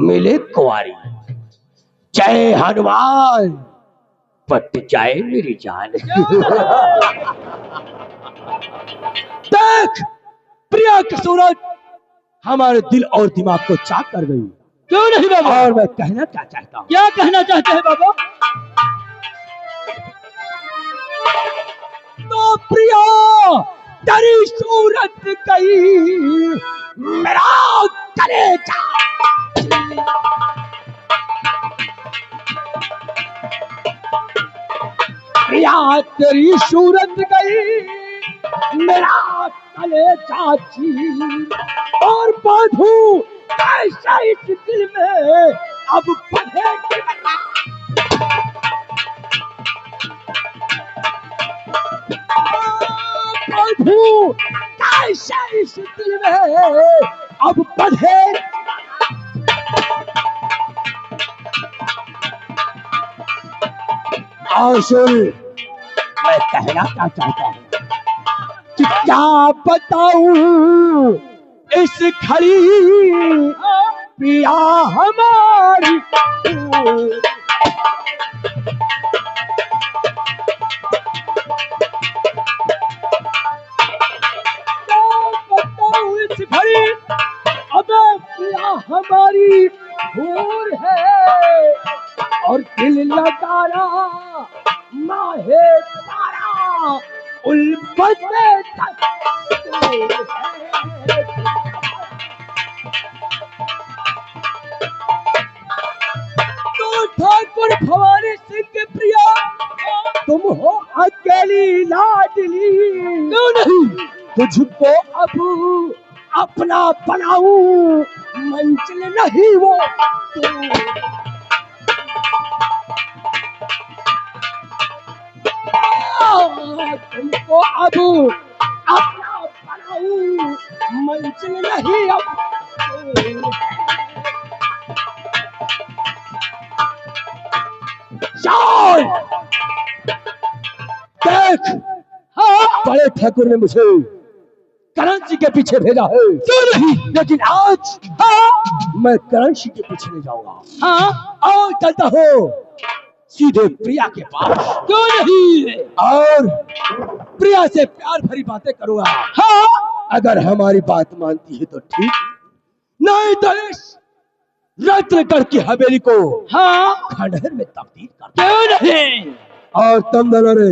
मिले कुंवारी, जय हनुमान पट जाए मेरी जान। देख प्रिया की सूरत हमारे दिल और दिमाग को चाक कर गई। क्यों नहीं बाबा? और मैं कहना क्या चाहता हूँ। क्या कहना चाहते हैं बाबा? तो प्रिया तेरी सूरत गई मेरा कलेजा, प्रिया तेरी सूरत गई मेरा कलेजा चीर, और बांधू कैसा इस दिल में अब बंधे बांधू कैसा इस दिल में अब बंधे। और सुन मैं कहना क्या चाहता हूँ कि क्या बताऊं इस घड़ी पिया हमारी, इस घड़ी अबे पिया हमारी भूल है, और दिल लगाना माहे तारा उल्फत तक तो ठाकुर भवानी सिंह के प्रिया तुम हो अकेली लाडली। क्यों नहीं तुझको अब अपना बनाऊं, मंजिल नहीं वो तुमको अब अपना बनाऊं, मंजिल नहीं अब चल। देख बड़े ठाकुर ने मुझे करण के पीछे भेजा है। क्यों नहीं, लेकिन आज मैं करण के पीछे नहीं जाऊंगा। हाँ और चलता हो सीधे प्रिया के पास। क्यों नहीं? और प्रिया से प्यार भरी बातें करूंगा। हाँ अगर हमारी बात मानती है तो ठीक, नहीं तो इस रत्नगढ़ की हवेली को खंडहर में तब्दील कर। क्यों नहीं? और तुम दोनों ने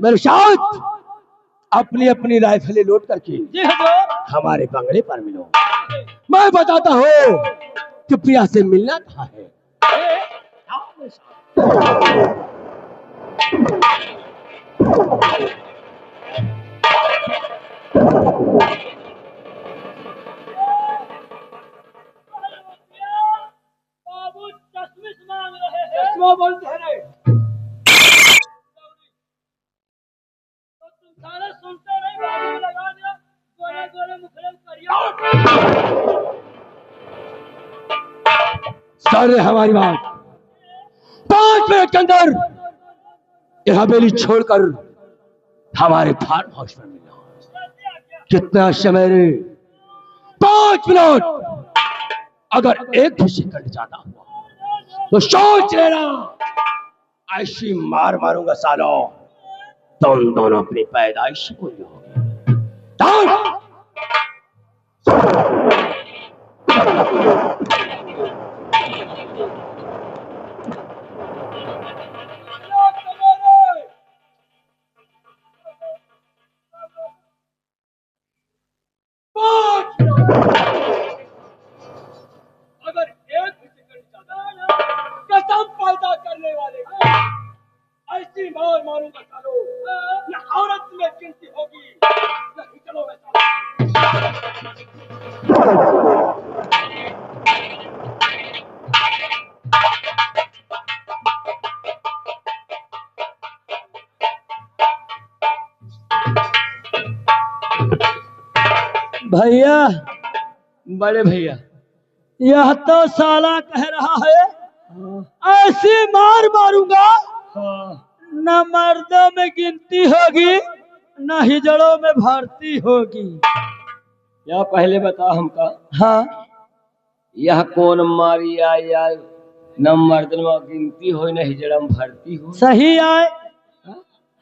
मेरे साथ अपनी अपनी राइफलें लोड करके हमारे बंगले पर मिलो। मैं बताता हूँ कि प्रिया से मिलना कहाँ है। बाबू चश्मिश मांग रहे हैं। चश्मा बोलते हैं तो तुम सारे सुनते नहीं। बाबू लगा दिया गोरे गोरे मुखड़े करिया। सारे हमारी बात 5 मिनट के अंदर यह हवेली छोड़कर हमारे फार्म हाउस पर मिलना। कितना समय रे? 5 मिनट। अगर एक भी सेकंड ज्यादा हुआ तो सोच लेना ऐसी मार मारूंगा सालों, तुम दोनों अपनी पैदाइश को अगर एक भी सेकंड ज्यादा कसम पैदा करने वाले ऐसी मार मारूंगा सालो, न औरत में गिनती होगी न हिजड़ों में। भैया, बड़े भैया, यह तो साला कह रहा है ऐसी मार मारूंगा न मर्दों में गिनती होगी न हिजड़ों में भर्ती होगी। या पहले बता हमका, हाँ यह कौन मारिया या न मर्दन में गिनती हो न हिजड़म भरती हो। सही आए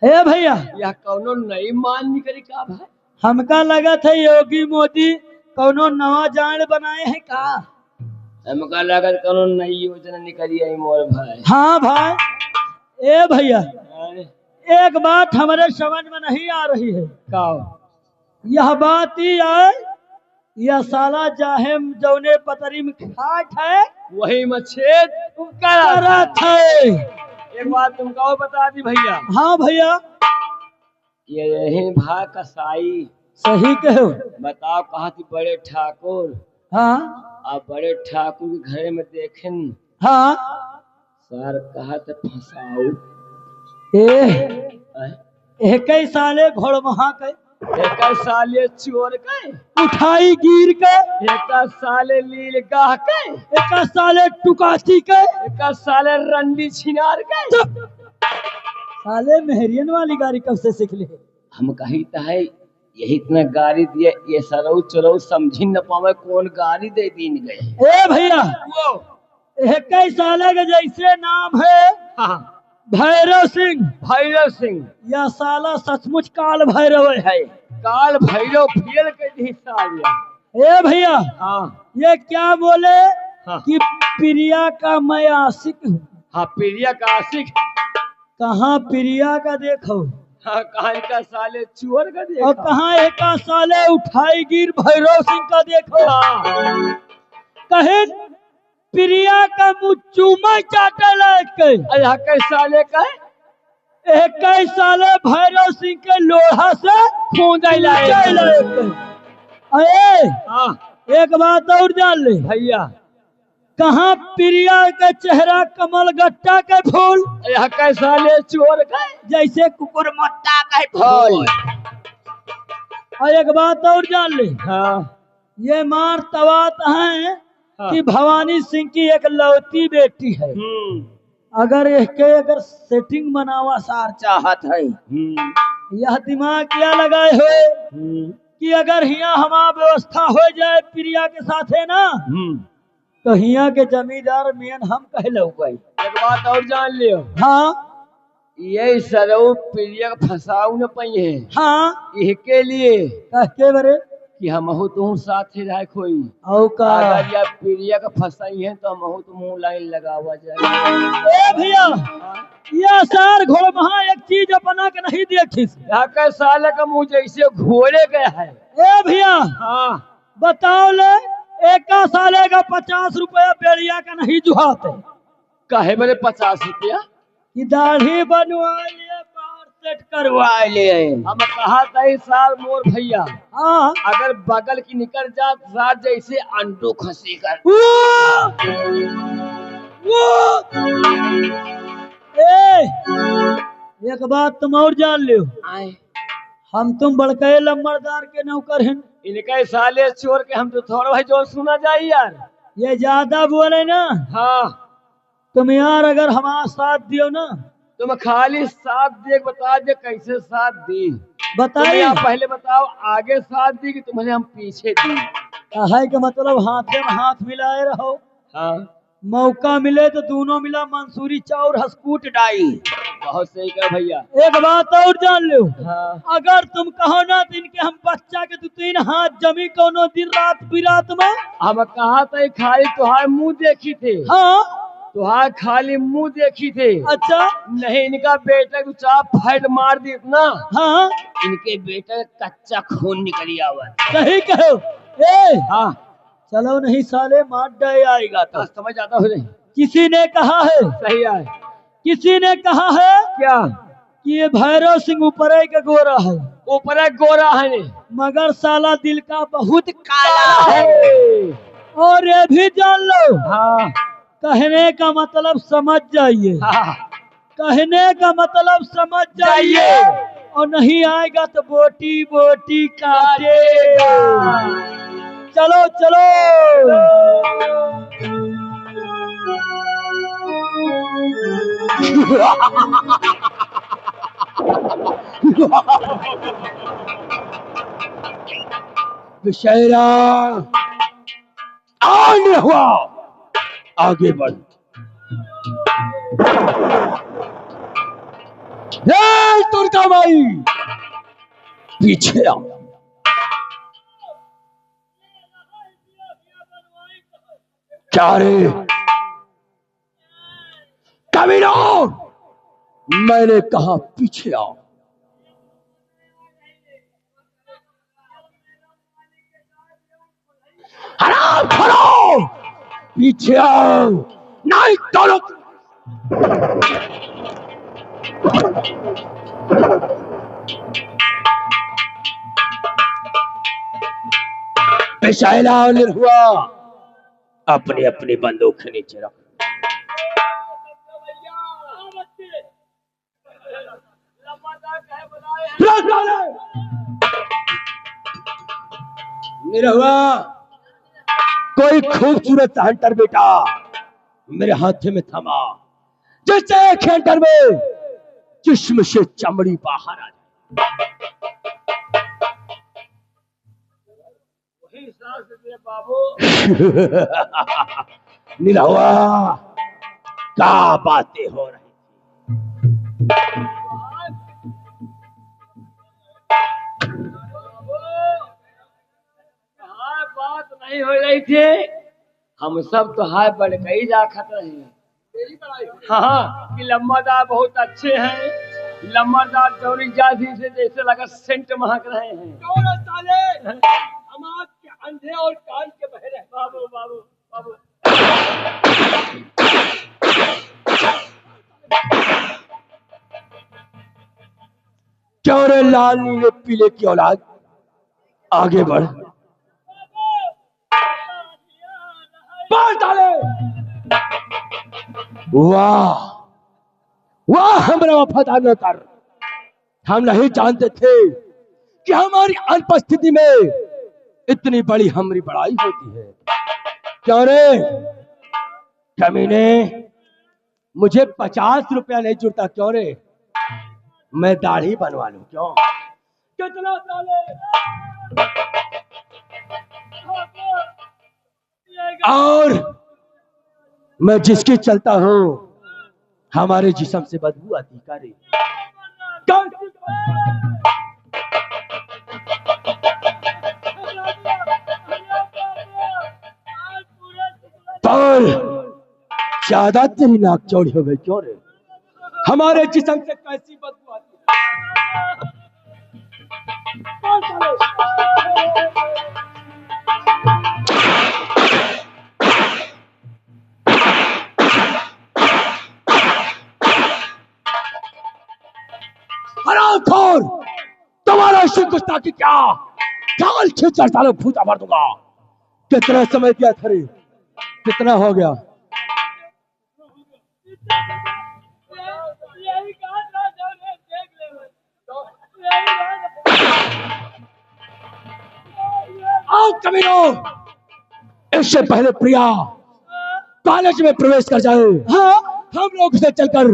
हे भैया, यह कौनो नई मान निकली का भाई। हमका लगा था योगी मोदी कौनो नवा जान बनाए हैं का। हमका लागत कौनो नई योजना निकली है मोर भाई। हाँ भाई। ए भैया, हैं? एक बात हमारे समझ में नहीं आ रही है। का यह बात ही है, यह साला चाहे जौने पतरी में खाट है वही मच्छेद करत है। एक बात तुमको और बता दी भैया, हाँ भैया, ये यही भाई कसाई सही कहो। बताओ कहा थी बड़े ठाकुर। हाँ अब बड़े ठाकुर के घर में देखें हाँ। सर कहा था फंसाओ। एक ही साले घोड़ महा के एक साले चोर के उठाई गिर के, एक साले लील गाह के एक साले टुकाची के, एक साले रंडी छिनार के। साले मेहरियन वाली गाड़ी कब से सीख ली। हम कही तो है यही इतना गाड़ी दिए, ये सरऊ चरऊ समझी न पावे कौन गाड़ी दे दीन गए। ए भैया, एक ही साले के जैसे नाम है हाँ। भैरव सिंह, भैरव सिंह या साला सचमुच काल भैरव है। काल भैरव फेल के हिस्सा लिया। ए भैया, हाँ ये क्या बोले हाँ कि प्रिया का मैं आशिक हूँ। हाँ प्रिया का आशिक। कहाँ प्रिया का देखो, हाँ कहाँ का साले चोर का देखा। और कहाँ एक साले उठाई गिर भैरव सिंह का देखो। हाँ। कहे प्रिया का मुँह चूमा चाटे लगे, अल्लाह के साले का एक ही साले भैरव सिंह के लोहा से खूंदा लाए। अरे हाँ एक बात और जान ले भैया, कहाँ प्रिया का चेहरा कमल गट्टा के फूल, अल्लाह के साले चोर का जैसे कुकुर मुट्टा के फूल। और एक बात और जान ले, हाँ ये मार तवात है हाँ। कि भवानी सिंह की एक लौती बेटी है। अगर इसके अगर सेटिंग बनावा सार चाहत है, यह दिमाग क्या लगाए हुए कि अगर हिया हमारा व्यवस्था हो जाए प्रिया के साथ है ना, तो हिया के जमींदार मेन हम कह लो भाई। एक बात और जान लियो, हाँ ये सरऊ प्रिया का फंसाऊ न पाई है। हाँ, इसके लिए कह के बरे कि हम तुम साथ ही रह कोई औ का। अगर या प्रिया का फंसाई है तो हम तुम लाइन लगावा जाए। ए भैया, यह सार घोड़ महा एक चीज अपना के नहीं देखी। यहाँ का साले का मुंह जैसे घोड़े गया है। ए भैया हाँ बताओ ले, एक साले का 50 रुपया बेड़िया का नहीं जुहाते। कहे मेरे 50 रुपया कि दाढ़ी बनवा लिए, बाल सेट करवा लिए। हम कहा था इस साल मोर भैया हाँ अगर बगल की निकल जात रात जैसे अंडू खसी कर। ए, एक बात तुम और जान लियो, हम तुम बड़के लम्बरदार के नौकर हैं। इनके साले चोर के हम तो थोड़ा भाई जो सुना जाए यार। ये ज्यादा बोले ना, हाँ तुम यार अगर हमारा साथ दियो ना, तुम खाली साथ दे बता दे कैसे साथ दी। बताइए आप पहले बताओ आगे साथ दी कि तुम्हारे हम पीछे दी। है के मतलब हाथे में हाथ मिलाए रहो। हाँ मौका मिले तो दोनों मिला मंसूरी चाउर हसकूट डाई। बहुत सही कहा भैया। एक बात और जान लो, हाँ अगर तुम कहो ना तो इनके हम बच्चा के 2-3 हाथ जमी कोनो दिन रात बिरात में। हम कहा था खाली तुहार मुंह देखी थे। हाँ तुहार खाली मुंह देखी थे। अच्छा नहीं इनका बेटा को चाप फाइट मार दी ना। हाँ इनके बेटा का कच्चा खून निकली आवा। सही कहो। ए हाँ चलो नहीं साले मार डाय आएगा तो समझ आता हो। किसी ने कहा है, सही है। किसी ने कहा है क्या कि ये भैरव सिंह ऊपर का गोरा है, ऊपर एक गोरा है मगर साला दिल का बहुत काला है। और ये भी जान लो, हाँ कहने का मतलब समझ जाइए, हाँ कहने का मतलब समझ जाइए। और नहीं आएगा तो बोटी बोटी काटेगा। चलो चलो। विषयरा आज चल हुआ, आगे बढ़। दुर्गा माई पीछे आ। क्या रे कमीनों, मैंने कहा पीछे आओ। हराम खोरो, पीछे आओ, नहीं दोनों। पेशाइला और निर्हुआ अपनी अपनी बंदूक के नीचे रख। निर्हुआ, कोई खूबसूरत हंटर बेटा मेरे हाथ में थमा, जिससे एक हंटर में जिस्म से चमड़ी बाहर आ जाए। बाबू निरहुआ, क्या बातें हो रही बात नहीं हो रही थी, हम सब तो हाय बढ़ गई जाखत रहे। हाँ कि लम्बादार बहुत अच्छे हैं, लम्बादार चौरी जाति से जैसे लगा सेंट महक रहे हैं। साले हम आपके अंधे और कान के बहरे। बाबू बाबू बाबू क्यों रे लाल नीले पीले की औलाद, आगे बढ़। मार डाले। वाह वाह, हमारा वफादार नौकर, हम नहीं जानते थे कि हमारी अनुपस्थिति में इतनी बड़ी हमारी बड़ाई होती है। क्यों रे कमीने, मुझे 50 रुपया नहीं जुड़ता क्यों रे, मैं दाढ़ी बनवा लूं क्यों? कितना साले और मैं जिसकी चलता हूं हमारे जिस्म से बदबू आती करे। पर ज्यादा तेरी नाक चौड़ी हो गई क्यों रे, हमारे जिस्म से कैसी बदबू आती हरामखोर, तुम्हारा इसी गुस्ताखी क्या काल खींच सालों फूटा मार दूंगा। कितना समय दिया था रे, कितना हो गया? आओ कमीनों, इससे पहले प्रिया कॉलेज में प्रवेश कर जाए, हाँ हम लोग उसे चलकर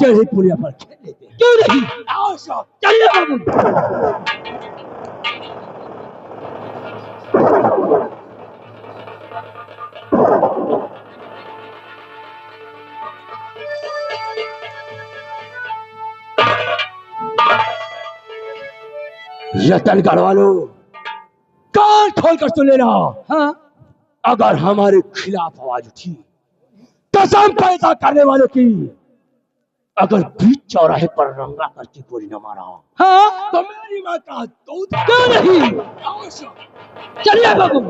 चढ़ी पुलिया पर खेल लेते हैं। क्यों नहीं? आओ साहब, चलिए बाबू। रतनगढ़ वालों, कान खोलकर सुन लेना, हाँ अगर हमारे खिलाफ आवाज उठी, कसम पैदा करने वालों की, अगर बीच चौराहे पर रंगा करके गोली न मारा, हाँ तो मेरी मां का दूध क्यों नहीं? चलिए बाबू।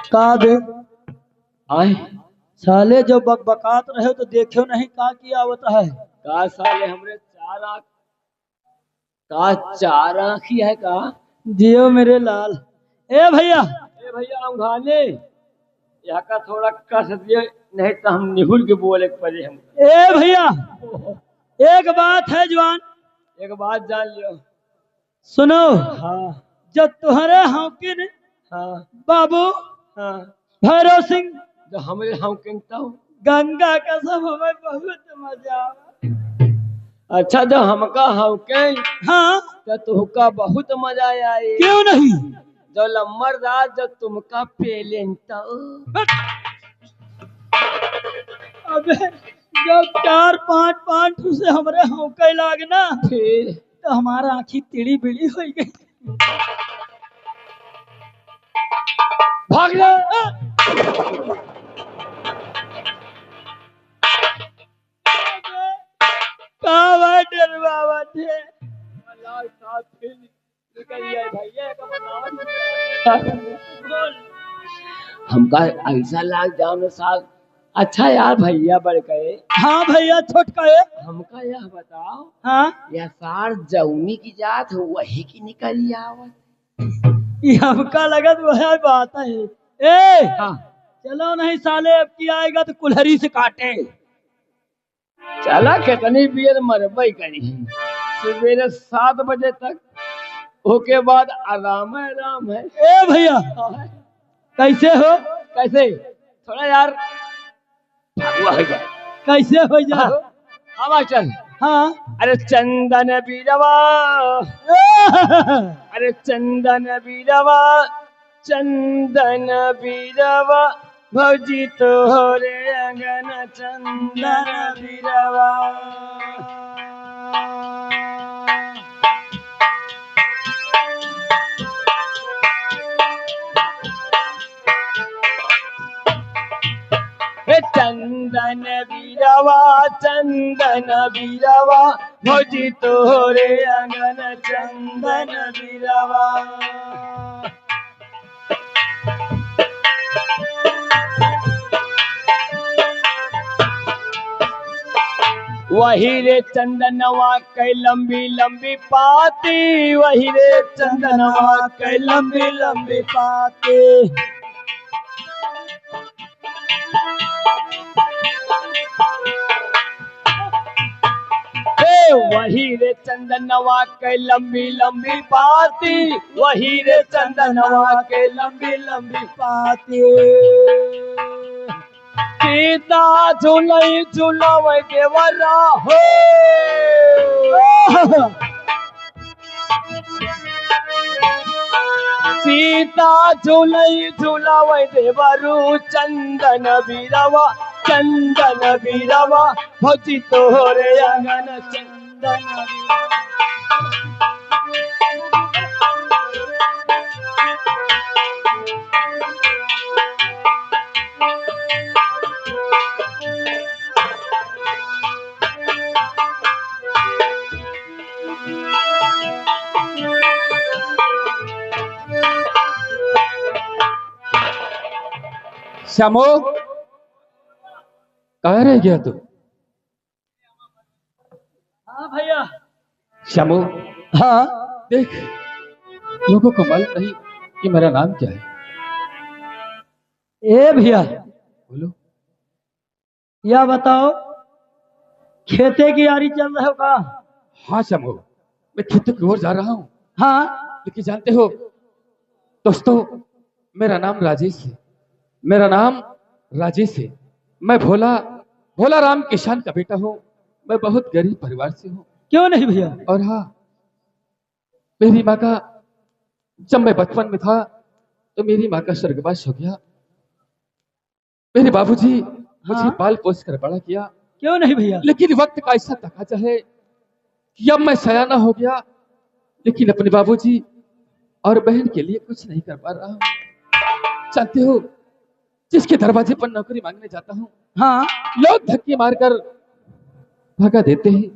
का दे आए साले, जो बकबकात रहे तो देखो नहीं का किया होता है। का साले हमरे चार आंखी है का? जियो मेरे लाल। ए भैया, ए भैया उघाने यहाँ का थोड़ा कस दिए, नहीं तो हम निहुर के बोले पड़े हम। ए भैया, एक बात है जवान, एक बात जान लियो, सुनो, हाँ जब तुम्हारे हॉकिन हाँ बाबू हाँ भैरव सिंह जो हमरे हम किनता हूँ। गंगा कसम हमें बहुत मजा आवा। अच्छा जो हमका हम के हाँ, तो तुमका बहुत मजा आई। क्यों नहीं? जो लम्बरदार जो तुमका पेलेंता अबे जब 4-5 से हमारे हौके लागना फिर तो हमारा आँखी टेढ़ी बिड़ी हो गई। भाग जा। कहाँ डरवा थे? निकल गए भैया बोल। हमका ऐसा लाग जाओ न साल। अच्छा यार भैया बढ़ गए। हाँ भैया छोटका है। हमका यह बताओ हाँ, यह सार जौनी की जात हो वही की निकली आवत। ये हमका लगत वह बात है। ए हाँ चलो नहीं साले, अब की आएगा तो कुल्हड़ी से काटे। चला कितनी बियर मरबई करी सवेरे 7 बजे तक। ओके बाद आराम है आराम है। ए भैया कैसे हो? कैसे थोड़ा यार भागुआ हो जाए। कैसे हो जा? हवा चल। हाँ अरे चंदन बीरवा अरे चंदन बीरवा चंदन बीरवा भौजी तोहरे अंगन चंदन बीरवा। हे चंदन बीरवा भौजी तोहरे अंगन चंदन बीरवा। वही रे चंदनवा कै लंबी लंबी पाती वही रे चंदनवा कै लंबी लंबी पाते। वही रे चंदनवा के लंबी लंबी पाती वही रे चंदनवा के लंबी लंबी पाते। सीता झूलई झूलावे देवरा हो। सीता झूलई झूलावे देवरू चंदन बीरवा भौजी तोहरे अंगन चंदन श्यामो कहाँ रह गया तू? हाँ भैया। श्यामो हाँ देख, लोगों को मालूम नहीं कि मेरा नाम क्या है। ए भैया बोलो। या बताओ, खेते की यारी चल रहा होगा? हाँ श्यामो, मैं खेतों की ओर जा रहा हूँ। हाँ लेकिन जानते हो दोस्तों, मेरा नाम राजेश है। मेरा नाम राजेश है। मैं भोला भोला राम किसान का बेटा हूँ। मैं बहुत गरीब परिवार से हूँ। क्यों नहीं भैया? और हाँ, मेरी माँ का जब मैं बचपन में था तो मेरी माँ का स्वर्गवास हो गया। मेरे बाबूजी मुझे हाँ? पाल पोस कर बड़ा किया। क्यों नहीं भैया? लेकिन वक्त का ऐसा तकाजा है कि अब मैं सयाना हो गया, लेकिन अपने बाबूजी और बहन के लिए कुछ नहीं कर पा रहा हूँ। जानते हो, जिसके दरवाजे पर नौकरी मांगने जाता हूँ, हाँ लोग धक्के मारकर भगा देते हैं।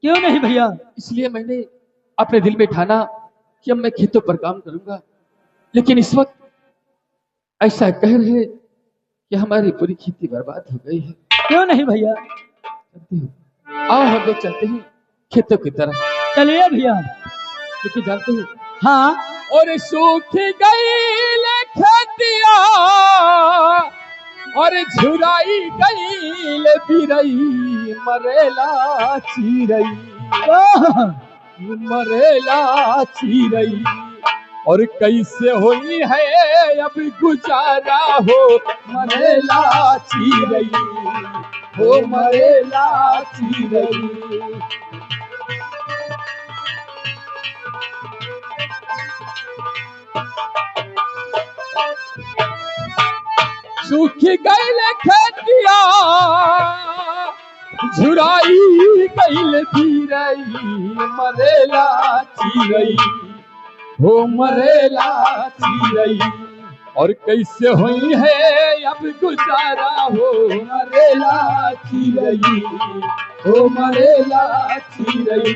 क्यों नहीं भैया? इसलिए मैंने अपने दिल में ठाना कि अब मैं खेतों पर काम करूंगा। लेकिन इस वक्त ऐसा कहर है कि हमारी पूरी खेती बर्बाद हो गई है। क्यों नहीं भैया? जानते हो, आओ हम लोग चलते हैं खेतों की तरफ। चलिए भैया। लेकिन जानते हो, हाँ और सूख गई खेतिया और झुराई गई बिरई मरेला चिरई। ओह, मरेला चिरई और कैसे होई है अब गुजारा हो मरेला चिरई हो मरेला चिरई। सूखी गईल खेतिया झुराई गईल धीरई मरेला चिरई हो मरेला चिरई और कैसे हुई है अब गुजारा हो मरेला चिरई हो मरेला चिरई।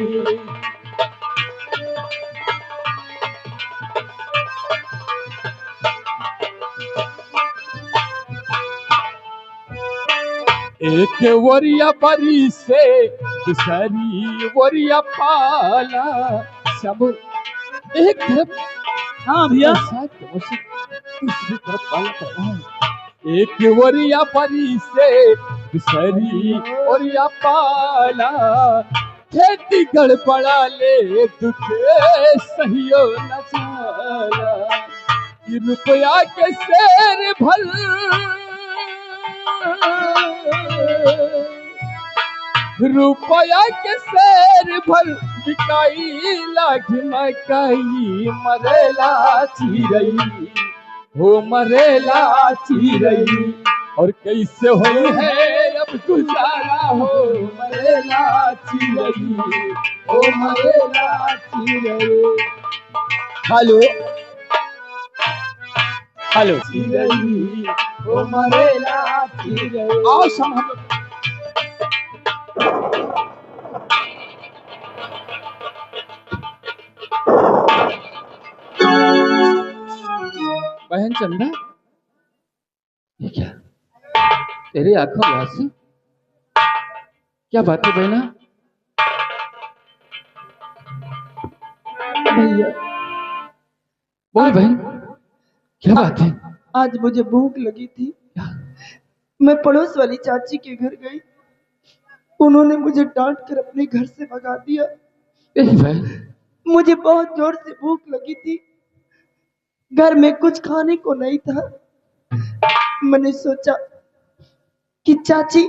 एक वरिया बरी से दूसरी वरिया पाला सब एक तरफ। हाँ भैया। दूसरी तरफ पाला कर रहा है। एक वरिया बरी से दूसरी वरिया पाला खेती गड़बड़ा ले दुखे सहियो न जाला कि रुपया के शेर भल रुपया के शेर भर बिकाई लाख मकाई मरेला चिरई हो मरेला चिरई और कैसे हुई है अब गुजारा हो मरेला चिरई हो मरेला चिरई। हेलो हेलो चिरई हो मरेला चिरई। आओ हम बहन चंदा ये क्या तेरी आंखों में आंसू क्या बात है बहना। भैया बोल बहन क्या बात है। आज मुझे भूख लगी थी, मैं पड़ोस वाली चाची के घर गई, उन्होंने मुझे डांट कर अपने घर से भगा दिया। बहन मुझे बहुत जोर से भूख लगी थी, घर में कुछ खाने को नहीं था। मैंने सोचा कि चाची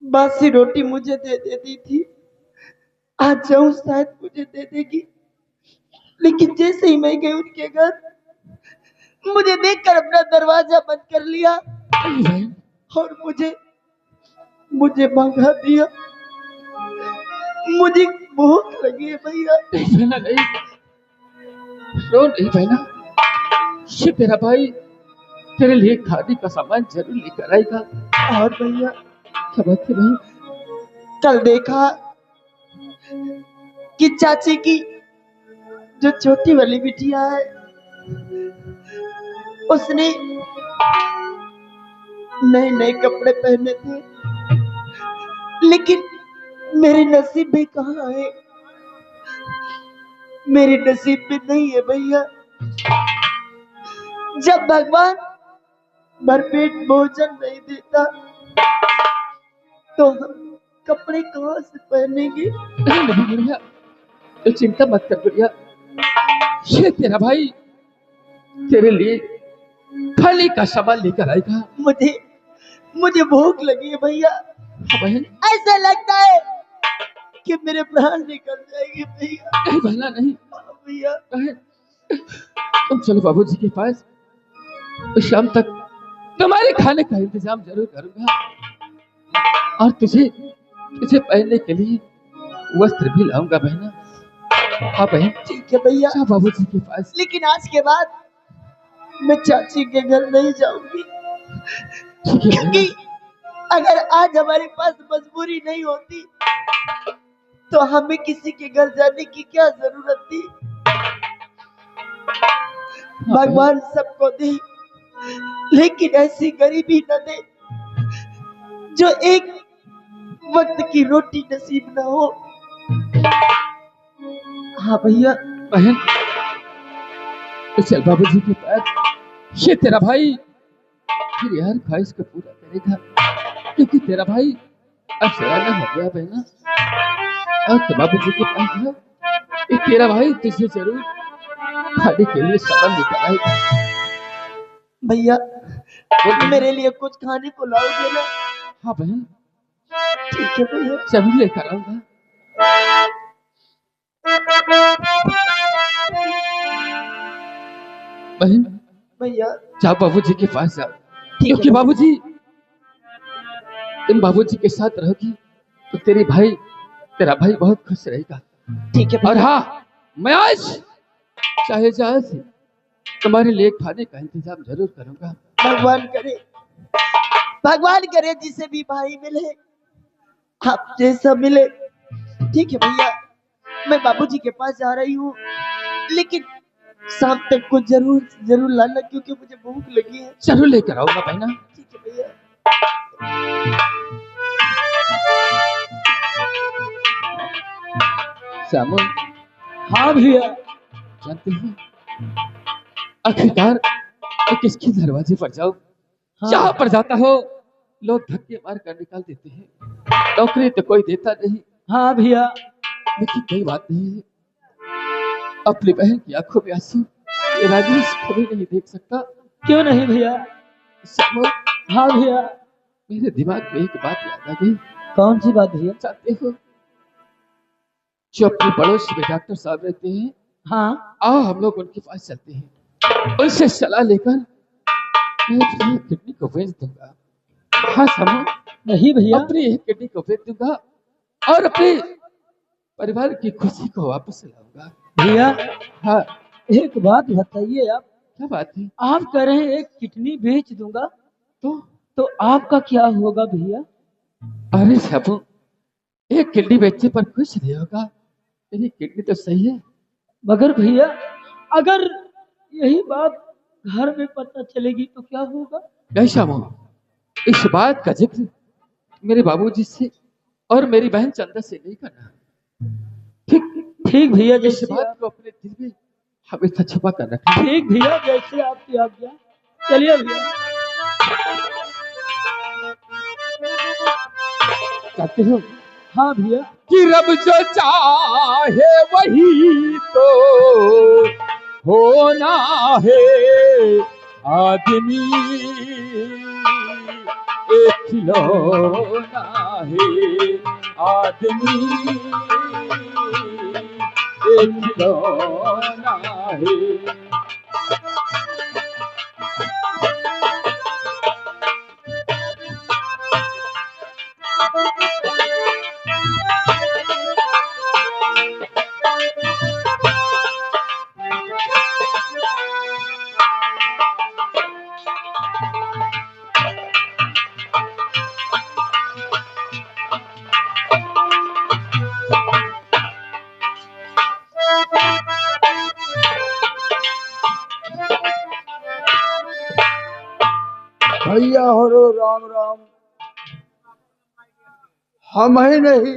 बासी रोटी मुझे दे देती थी, आज जाऊं शायद मुझे दे देगी। लेकिन जैसे ही मैं गई उनके घर, मुझे देखकर अपना दरवाजा बंद कर लिया और मुझे भगा दिया। मुझे भूख लगी है भैया। नहीं रो नहीं बहना, ये तेरा भाई तेरे लिए खाने का सामान जरूर लेकर आएगा। और भैया क्या बात है भाई। कल देखा कि चाची की जो छोटी वाली बिटिया है, उसने नए नए कपड़े पहने थे, लेकिन मेरे नसीब में कहाँ है, मेरे नसीब में नहीं है भैया। जब भगवान भरपेट भोजन नहीं देता तो हम कपड़े कहाँ से पहनेंगे। नहीं गुड़िया तो चिंता मत कर गुड़िया, ये तेरा भाई तेरे लिए खाने का सामान लेकर आएगा। मुझे भूख लगी है भैया। बहन ऐसा लगता है कि मेरे प्राण निकल जाएंगे भैया। नहीं बहना नहीं भैया बहन, तुम चलो बाबूजी के पास, शाम तक तुम्हारे खाने का इंतजाम जरूर करूंगा और तुझे पहनने के लिए वस्त्र भी लाऊंगा बहना। हाँ बहन ठीक है भैया, बाबूजी के पास। लेकिन आज के बाद मैं चाची के घर नहीं जाऊंगी, क्योंकि अगर आज हमारे पास मजबूरी नहीं होती तो हमें किसी के घर जाने की क्या जरूरत थी। भगवान सबको दे, लेकिन ऐसी गरीबी न दे जो एक वक्त की रोटी नसीब न हो। हाँ भैया। बहन तो चल बाबूजी के पास, ये तेरा भाई फिर यार ख्वाहिश को पूरा करेगा, क्योंकि तेरा भाई अब सयाना हो गया बहना, और तो बाबूजी के पास जाओ, ये तेरा भाई तुझे जरूर खाने के लिए सामान लेकर आएगा। भैया बोल मेरे लिए कुछ खाने को लाओगे ना? हाँ बहन, ठीक है भैया। जरूर लेकर आऊंगा। बहन भैया जाओ बाबूजी के पास जाओ, ठीक क्योंकि है। बाबूजी, तुम बाबूजी के साथ रहोगी तो तेरा भाई बहुत खुश रहेगा। ठीक है और भैया। हाँ, मैं आज चाहे जहां से तुम्हारे लिए खाने का इंतजाम जरूर करूंगा। भगवान करे, भगवान करे जिसे भी भाई मिले आप जैसा मिले। ठीक है भैया, मैं बाबूजी के पास जा रही हूँ, लेकिन शाम तक कुछ जरूर जरूर लाना, क्योंकि मुझे भूख लगी है। जरूर लेकर आऊंगा बहना। ठीक है भैया। श्यामू, हाँ भैया। जानते हो आखिरकार मैं किसके दरवाजे पर जाऊं? हाँ। जहां पर जाता हो लोग धक्के मार कर निकाल देते हैं, नौकरी तो कोई देता नहीं। हाँ भैया। लेकिन कोई बात नहीं है, अपनी बहन की आंखों में आंसू ये राजेश कभी नहीं देख सकता। क्यों नहीं भैया? श्यामू, हाँ भैया। मेरे दिमाग में एक बात याद आ गई। कौन सी बात भैया? जानते हो जो अपने पड़ोस में डॉक्टर साहब रहते हैं, हाँ। आओ हम लोग उनके पास चलते हैं, उनसे सलाह लेकर मैं अपनी किडनी को बेच दूंगा। हाँ समझ, नहीं भैया। अपनी एक किडनी को बेच दूंगा और अपने परिवार की खुशी को वापस लाऊंगा। भैया हाँ, एक बात बताइए, आप क्या बात है? आप कह रहे हैं एक किडनी बेच दूंगा, तो तो आपका क्या होगा भैया? अरे सबू, एक किडनी बेचने पर कुछ नहीं होगा, मेरी किडनी तो सही है। मगर भैया अगर यही बात घर में पता चलेगी तो क्या होगा? नहीं श्यामू, इस बात का जिक्र मेरे बाबूजी से और मेरी बहन चंदा से नहीं करना। ठीक ठीक भैया, इस जैसे बात को अपने दिल में हमेशा छुपा कर रखना। ठीक भैया, जैसे आपकी आज्ञा। चलिए भैया। चाहते हो हाँ भैया। कि रब जो चाहे वही तो होना है, आदमी एक खिलौना है, आदमी एक खिलौना है। भैया हरो राम राम। हम ही नहीं,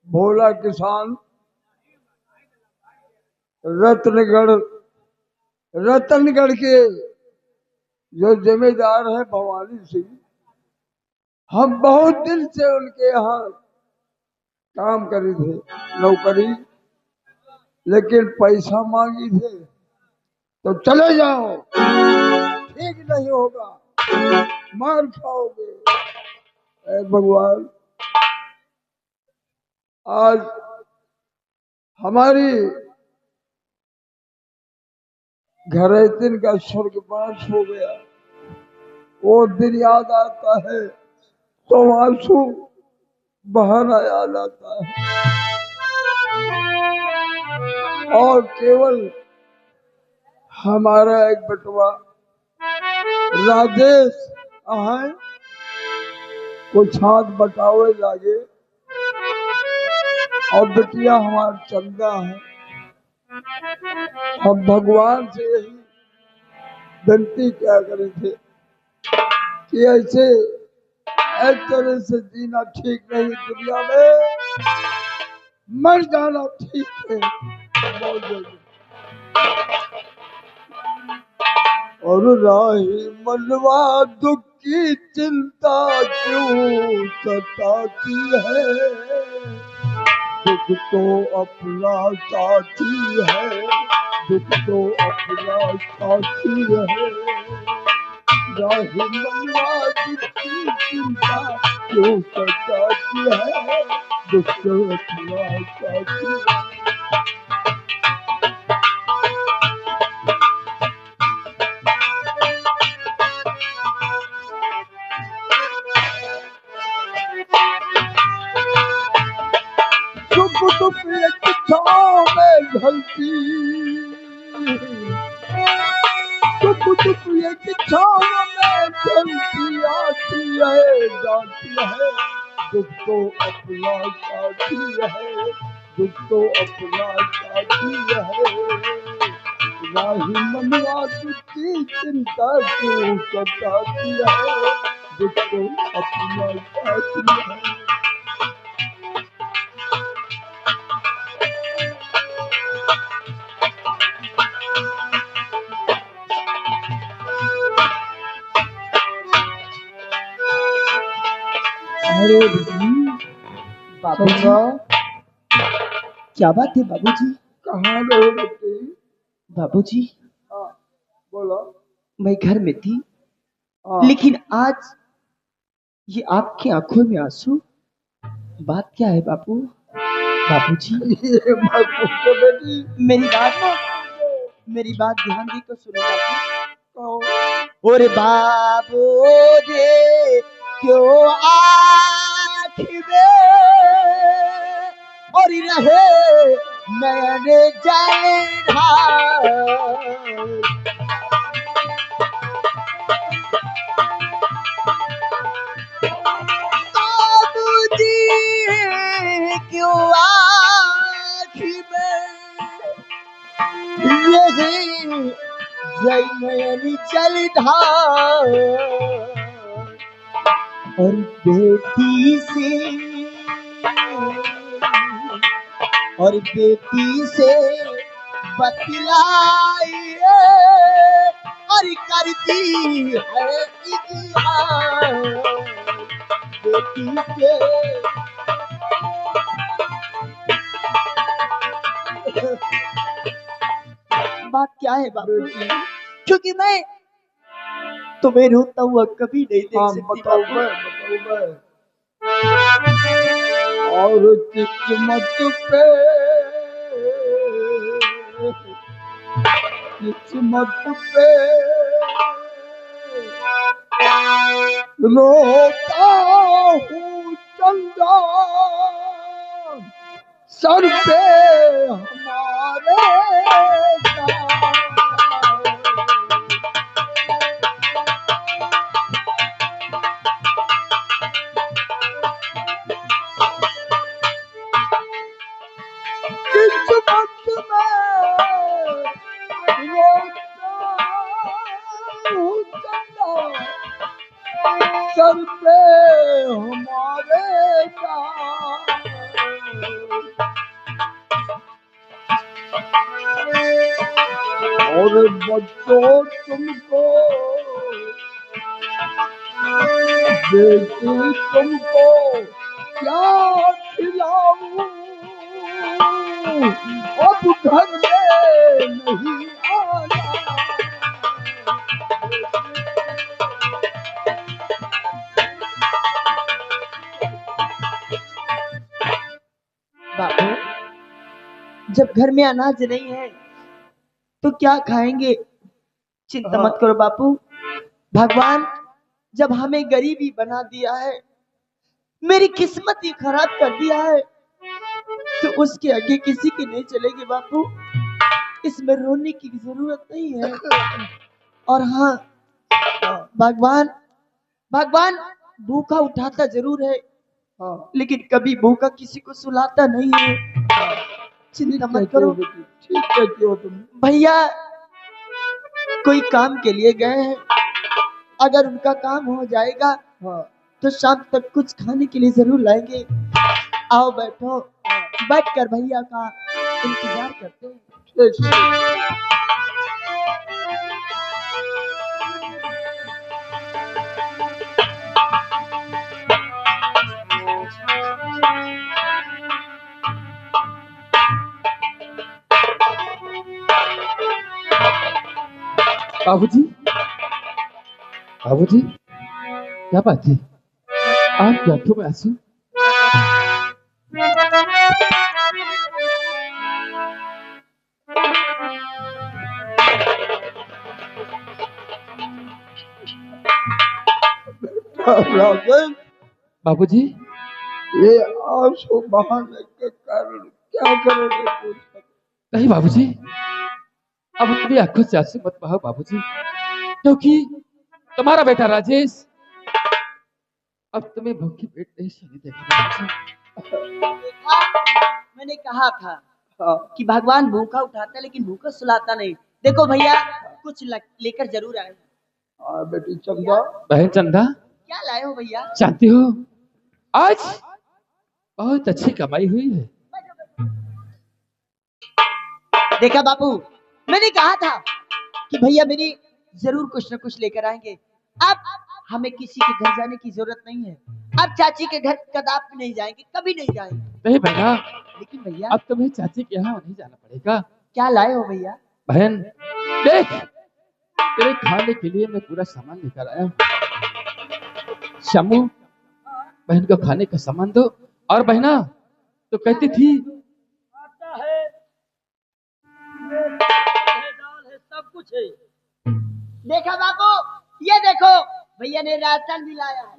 भोला किसान रतनगढ़ के जो जमींदार है भवानी सिंह, हम बहुत दिन से उनके यहाँ काम करे थे, नौकरी, लेकिन पैसा मांगी थे तो चले जाओ, ठीक नहीं होगा, मार खाओगे। ऐ भगवान, आज हमारी घरेतिन का स्वर्गवास हो गया, वो दिन याद आता है तो आंसू बहाना याद आता है। और केवल हमारा एक बटवा राजेश है, कुछ हाथ बटावे लागे, और बिटिया हमारा चंदा है। हम भगवान से यही विनती क्या करे थे कि ऐसे एक तरह से जीना ठीक नहीं, दुनिया में मर जाना ठीक है बहुत जल्दी। और राही मनवा दुख की चिंता क्यों सताती है, दुख दुख तो अपना साथी है, दुख तो अपना साथी है। राही मनवा जिसकी चिंता क्यों सताती है, दुख तो अपना साथी है। सुख दुख एक छाँव में ढलती, सुख दुख एक छाँव में ढलती आती है जाती है, दुख तो अपना साथी है, दुख तो अपना साथी है। राही मनवा की चिंता क्यों सताती है, दुख तो अपना साथी है। अरे बाबूजी, क्या बात है बाबूजी? कहाँ रहे बेटे? बाबूजी, हाँ, बोलो। मैं घर में थी, हाँ, लेकिन आज ये आपकी आंखों में आंसू, बात क्या है बाबू? बाबूजी, ये मत पूछो बेटी। मेरी बात ध्यान दी तो सुनो बाबू। कहो। ओरे बाबू रे, क्यों आँख में और रहे नयन जलधार। बाबूजी, क्यों आँख में रहे नयन जलधार। और बेटी से, और बेटी से बतलाइए और करती है इजहार। बेटी से बात क्या है बाबू? क्योंकि मैं तुम्हें रोता हुआ कभी नहीं देख हाँ, सकती बताओ बाबू। मैं। और किस्मत पे, किस्मत पे रोता हूँ चंदा, सर पे हमारे का। किस्मत में रोता हूँ चंदा, सर पे हमारे का। और बच्चों तुमको, बेटी तुमको क्या खिलाऊं, अब घर में नहीं आना। बाबू, जब घर में अनाज नहीं है तो क्या खाएंगे? चिंता मत करो बापू। भगवान जब हमें गरीबी बना दिया है, मेरी किस्मत ही खराब कर दिया है, तो उसके आगे किसी की नहीं चलेगी बापू। इसमें रोने की जरूरत नहीं है। और हाँ, भगवान भगवान भूखा उठाता जरूर है, लेकिन कभी भूखा किसी को सुलाता नहीं है। चिंता मत करो। ठीक कहती हो तुम। भैया कोई काम के लिए गए हैं, अगर उनका काम हो जाएगा तो शाम तक कुछ खाने के लिए जरूर लाएंगे। आओ बैठो, बैठकर भैया का इंतजार करते हैं। बाबूजी, बाबूजी, क्या बात है? आपकी आंखों में आंसू? राजन, बाबूजी, ये आंसू बहाने के कारण क्या करोगे पूछ? नहीं बाबूजी, अब अपनी आंखों से आंसू मत बहाओ बाबूजी, क्योंकि तुम्हारा बेटा राजेश अब तुम्हें भूखी पेट नहीं सोने देगा बाबूजी। मैंने कहा था कि भगवान भूखा उठाता लेकिन भूखा सुलाता नहीं। देखो भैया, कुछ लेकर जरूर आए। हाँ बेटी चंदा, बहन चंदा, क्या लाए हो भैया? जानती हो आज बहुत अच्छी कमाई हुई है। देखा बापू, मैंने कहा था कि भैया मेरी जरूर कुछ न कुछ लेकर आएंगे। अब हमें किसी के घर जाने की जरूरत नहीं है। अब चाची के घर कदापि नहीं जाएंगे, कभी नहीं जाएंगे। नहीं बहना, लेकिन भैया अब तुम्हें चाची के यहाँ नहीं जाना पड़ेगा। क्या लाए हो भैया? बहन देख, तेरे खाने के लिए मैं पूरा सामान लेकर आया हूँ। शामू, बहन को खाने का सामान दो। और बहना तो कहती थी आता है, दाल है, सब कुछ है। देखा बापू, ये देखो भैया ने राशन भी लाया है।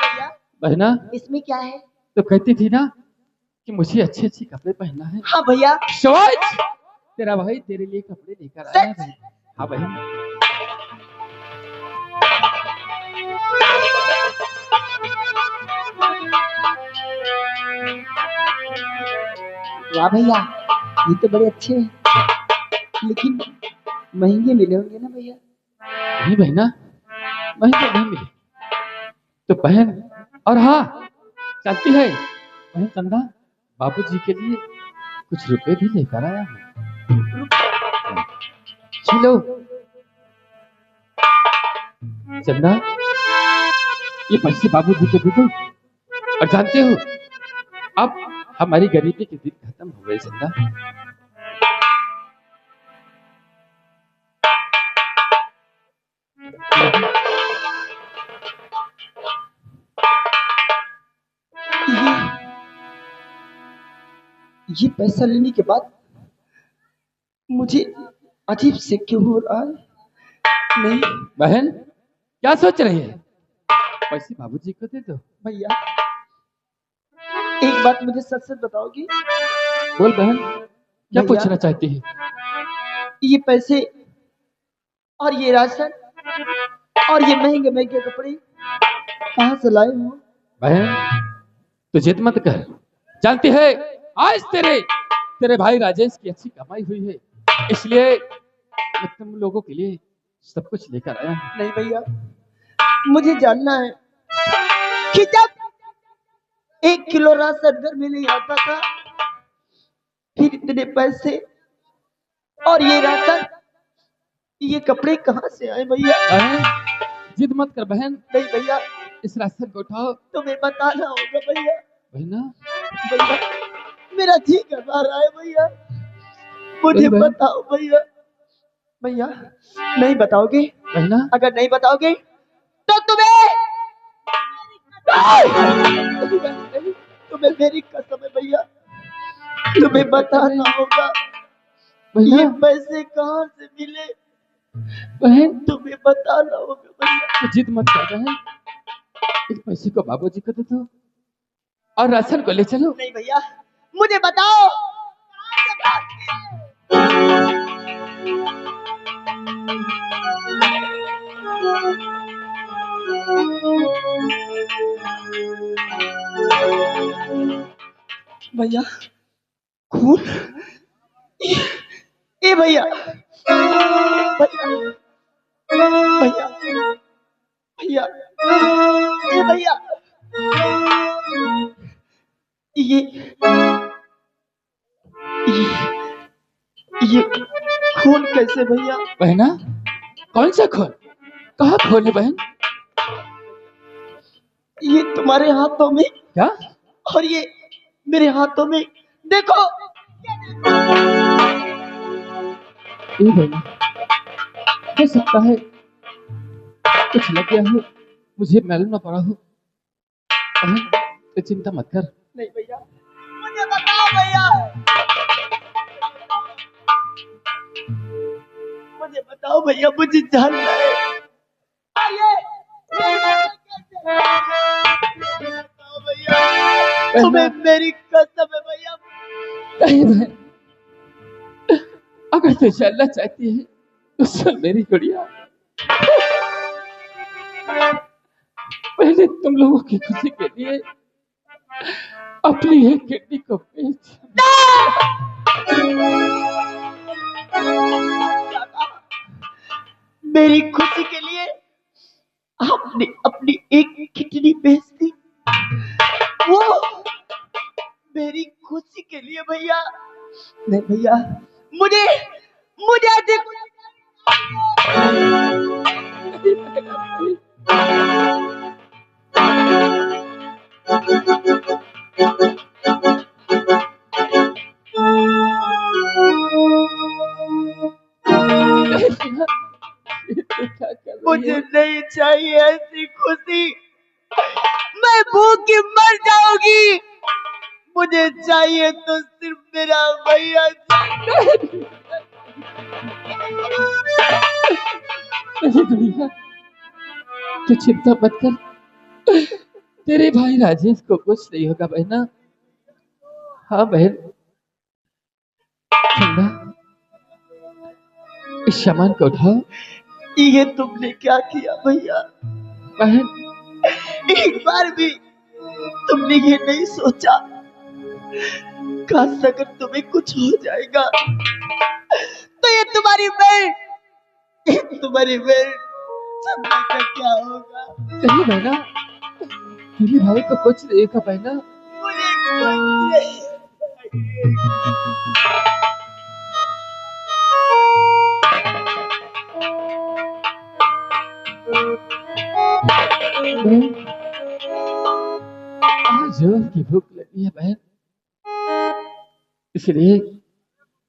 भैया बहना इसमें क्या है? तो कहती थी ना कि मुझे अच्छे अच्छे कपड़े पहनना है। हाँ भैया, शाबाश, तेरा भाई तेरे लिए कपड़े लेकर आया है बहन। हाँ बहन, वाह भैया, ये तो बड़े अच्छे हैं, लेकिन महंगे मिले होंगे ना भैया? नहीं बहना, महंगे नहीं मिले तो बहन। और हाँ, जानती है बहन चंदा, बाबूजी के लिए कुछ रुपए भी लेकर आया हूँ। चलो चंदा, ये पैसे बाबूजी को दे दो। और जानते हो अब हमारी गरीबी के दिन खत्म हो गए चंदा। ये पैसा लेने के बाद मुझे अजीब से क्यों हो रहा है? नहीं बहन, क्या सोच रही है? पैसे बाबूजी को दे दो। भैया, एक बात मुझे सच सच बताओगी? बोल बहन, क्या भैया, पूछना चाहती है? ये पैसे और ये राशन और ये महंगे महंगे कपड़े कहाँ से लाए हो? बहन तू जिद मत कर, जानती है आज तेरे भाई राजेश की अच्छी कमाई हुई है, इसलिए मैं तुम लोगों के लिए सब कुछ लेकर आया हूँ। नहीं भैया, मुझे जानना है कि जब 1 किलो राशन घर में नहीं आता था, फिर इतने पैसे और ये राशन, ये कपड़े कहाँ से आए भैया? बहन जिद मत कर बहन, नहीं भैया, इस रास्ते को उठाओ। तुम्हें बताना होगा भैया। बहना, भैया मेरा जी घबरा रहा है भैया, मुझे बहन। बताओ भैया। भैया नहीं बताओगे? बहना, अगर नहीं बताओगे तो तुम्हें मेरी कसम है भैया, तुम्हें बताना होगा। बहना, ये पैसे कहाँ से मिले, बहन तुम्हें बताना होगा भैया। तू जिद मत कर बहन, इस पैसे को बाबूजी को दे दो और राशन को ले चलो। नहीं भैया, मुझे बताओ। भैया खून, ए भैया, भैया भैया भैया, ए भैया, ये खून कैसे भैया? बहना, कौन सा खून? कहाँ खून है बहन? ये तुम्हारे हाथों में क्या? और ये मेरे हाथों में, देखो। ये बहना, हो सकता है कुछ लग गया हो, मुझे मालूम ना पड़ा हो। बहन, तो चिंता मत कर। नहीं भैया, मुझे बताओ भैया, मुझे बताओ भैया, मुझे जानना है। बताओ भैया, तुम्हें मेरी कसम है भैया। नहीं बहन, अगर तू चलना चाहती है तो चल मेरी गुड़िया। पहले तुम लोगों की खुशी के लिए अपनी एक किडनी को बेच। मेरी खुशी के लिए आपने अपनी एक किडनी बेच दी, वो मेरी खुशी के लिए भैया। नहीं भैया, मुझे मुझे मुझे नहीं चाहिए ऐसी खुशी, मैं भूखी मर जाऊंगी। मुझे चाहिए तो सिर्फ मेरा भैया। तू चिंता मत कर, तेरे भाई राजेश को कुछ नहीं होगा बहना। हाँ बहन, चंदा इस सामान को उठाओ। ये तुमने क्या किया भैया? बहन, एक बार भी तुमने ये नहीं सोचा काश अगर तुम्हें कुछ हो जाएगा तो ये तुम्हारी बहन चंदा का क्या होगा? नहीं बहना, तेरे भाई को कुछ नहीं होगा बहना। मुझे कुछ नहीं आज जोर की भूख लगी है बहन, इसलिए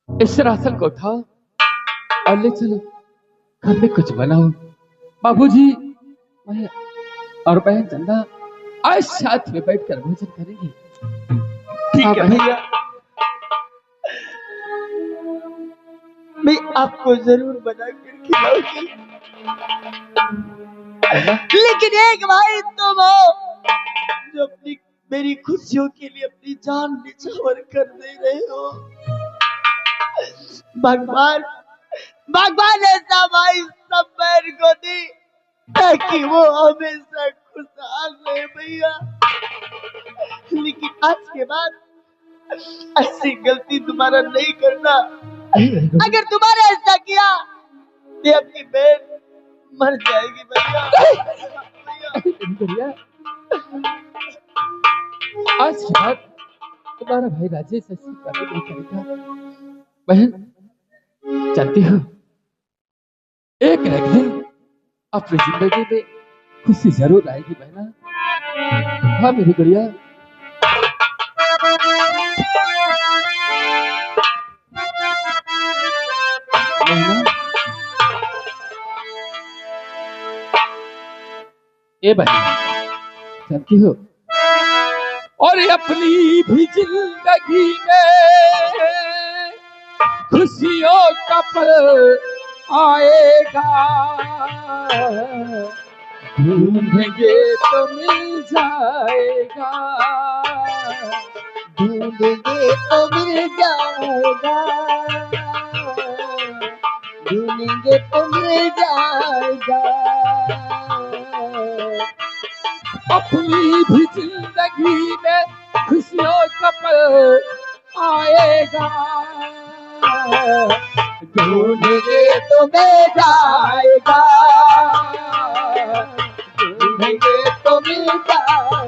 इस राशन को उठाओ और ले चलो, घर में कुछ बनाओ। बाबूजी, मैं और बहन चंदा आज साथ में बैठकर भोजन करेंगे। ठीक है भैया, मैं आपको जरूर बनाकर खिलाऊंगी, लेकिन एक भाई तुम हो जो अपनी मेरी खुशियों के लिए अपनी जान निछावर कर दे रहे हो। भगवान भगवान ऐसा भाई सब बहन को दी ताकि वो हमेशा खुशहाल रहे भैया, लेकिन आज के बाद ऐसी गलती दोबारा नहीं करना। अगर तुम्हारा ऐसा किया तो अपनी बहन मर जाएगी भैया। आज के बाद तुम्हारा भाई राजेश ऐसी बातें नहीं करेगा। बहन, जानती हो एक न एक दिन अपनी जिंदगी में खुशी जरूर आएगी बहना। हाँ मेरी गुड़िया। ए बहन, जानती हो और अपनी भी जिंदगी में खुशियों का पल आएगा, ढूंढेंगे तो मिल जाएगा, ढूंढेंगे तो मिल जाएगा, ढूंढेंगे तो मिल जाएगा। अपनी भी जिंदगी में खुशियों का पल आएगा, ढूंढेंगे तो मिल जाएगा, ढूंढेंगे तो मिल जाएगा।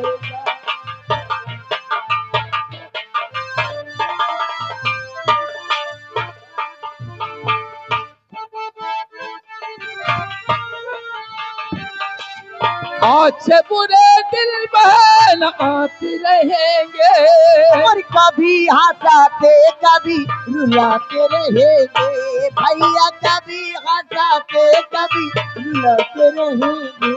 अच्छे बुरे दिल बहन आते रहेंगे, और कभी हंसाते कभी रुलाते रहेंगे भैया, कभी हंसाते कभी रुलाते रहेंगे।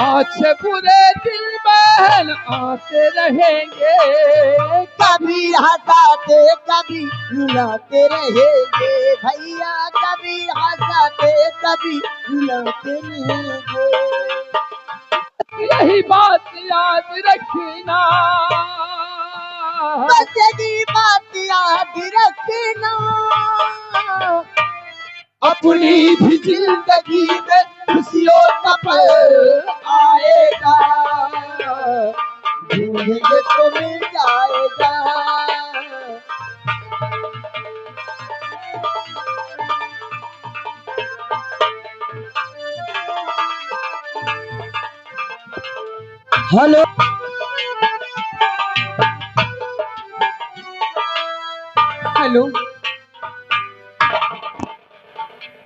अच्छे बुरे दिल बहन आते रहेंगे, कभी हंसाते कभी रुलाते रहेंगे भैया, कभी हंसाते कभी रुलाते रहेंगे। यही बात याद रखना, बचगी बात याद रखना, अपनी भी जिंदगी में खुशियों का पल आएगा, ढूंढेंगे तो मिल जाएगा। हेलो, हेलो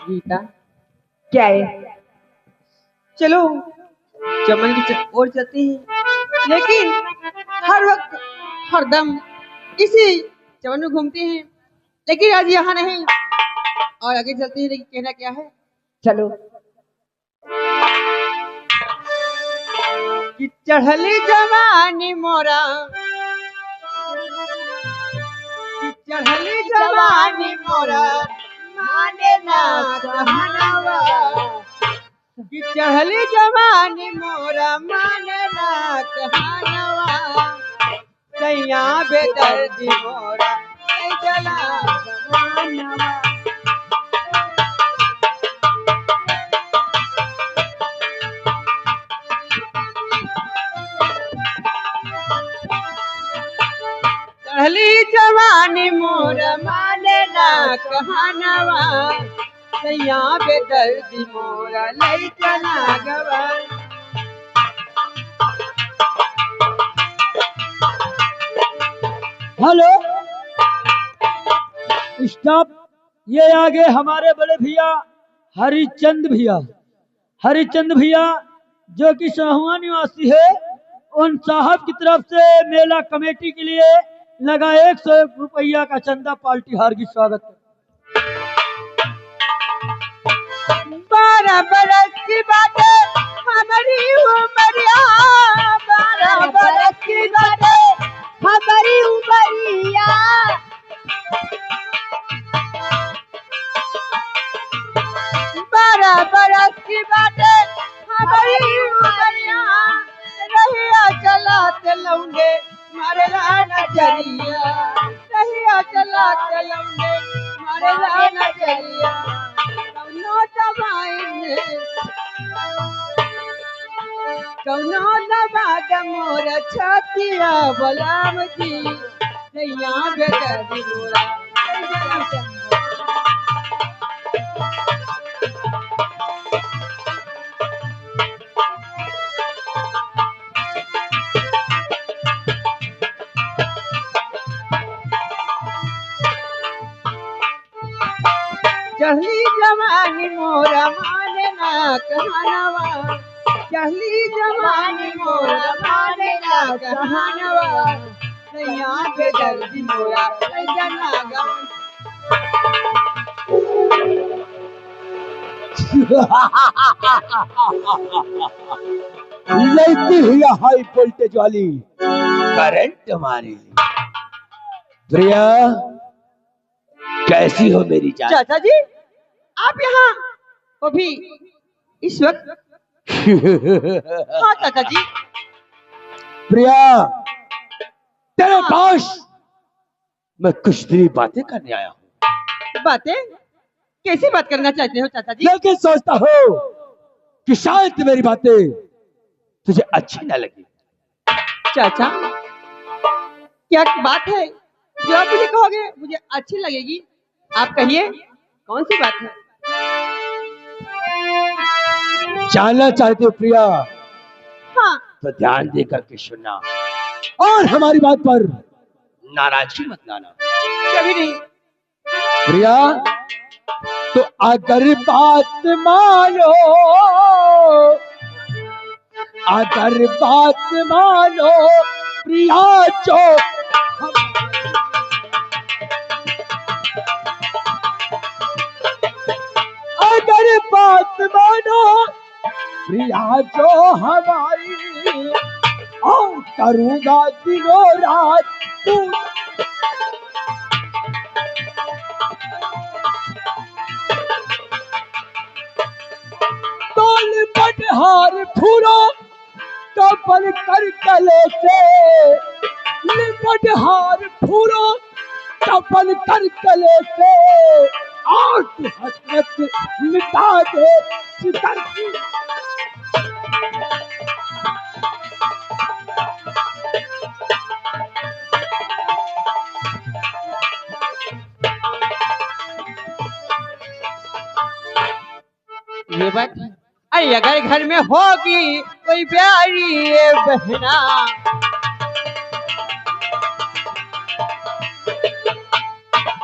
गीता, क्या है? चलो चमन की ओर चलते हैं, लेकिन हर वक्त हरदम इसी चमन में घूमते हैं, लेकिन आज यहाँ नहीं और आगे चलते हैं, लेकिन कहना क्या है? चलो। कि चढ़ली जवानी मोरा, कि चढ़ली जवानी मोरा माने ना कहनवा, कि चढ़ली जवानी मोरा माने ना कहनवा, सैया बेदर्दी मोरा ऐ जला जवानवा। चढ़ली जवानी मोर माने ना कहनवा, सैया बेदर्दी मोरा लई चला गवा। Hello, stop. ये आगे हमारे बड़े भैया हरिचंद भैया, हरिचंद भैया जो कि सहुआ निवासी है, उन साहब की तरफ से मेला कमेटी के लिए लगा 101 रुपया का चंदा पार्टी हार्दिक स्वागत है। 12 बरस की बातें हमारी उमरिया, 12 बरस की बातें हमारी उमरिया, 12 बरस की बातें हमारी उमरिया, रहिया चलाते लौंडे मारे नजरिया, रहिया चलाते लौंडे मारे नजरिया, कौनो दबा के मोर छतिया बलम जी, सैया बेदर्दी मोरा। चढ़ली जवानी मोरा माने ना कहनवा, चढ़ली जवानी मोरा माने ना कहनवा, सैया बेदर्दी मोरा ऐ जना गवा। लेती हुई हाई वोल्टेज वाली करंट मारी। प्रिया, कैसी हो मेरी जान? चाचा जी, आप यहाँ वो भी इस वक्त? हाँ चाचा जी। प्रिया, तेरे पास मैं कुछ दिली बातें करने आया हूँ। बातें? कैसी बात करना चाहते हो चाचा जी? लेकिन सोचता हूँ कि शायद मेरी बातें तुझे अच्छी न लगी। चाचा, क्या बात है जो आप मुझे कहोगे मुझे अच्छी लगेगी? आप कहिए, कौन सी बात है? जानना चाहते हो प्रिया? हाँ। तो ध्यान दे करके सुनना और हमारी बात पर नाराजगी मत लाना। कभी नहीं। प्रिया, तो अगर बात मानो अगर बात मानो प्रिया जो अगर बात मानो प्रिया जो हमारी और करूंगा दिनों रात तू तोल पटहार फूलो कपल कर कले से लिपट हार फूलो कपल कर कले से और तू हसरत मिटा दे सितर की ये बात अरे अगर घर में होगी कोई प्यारी ये बहना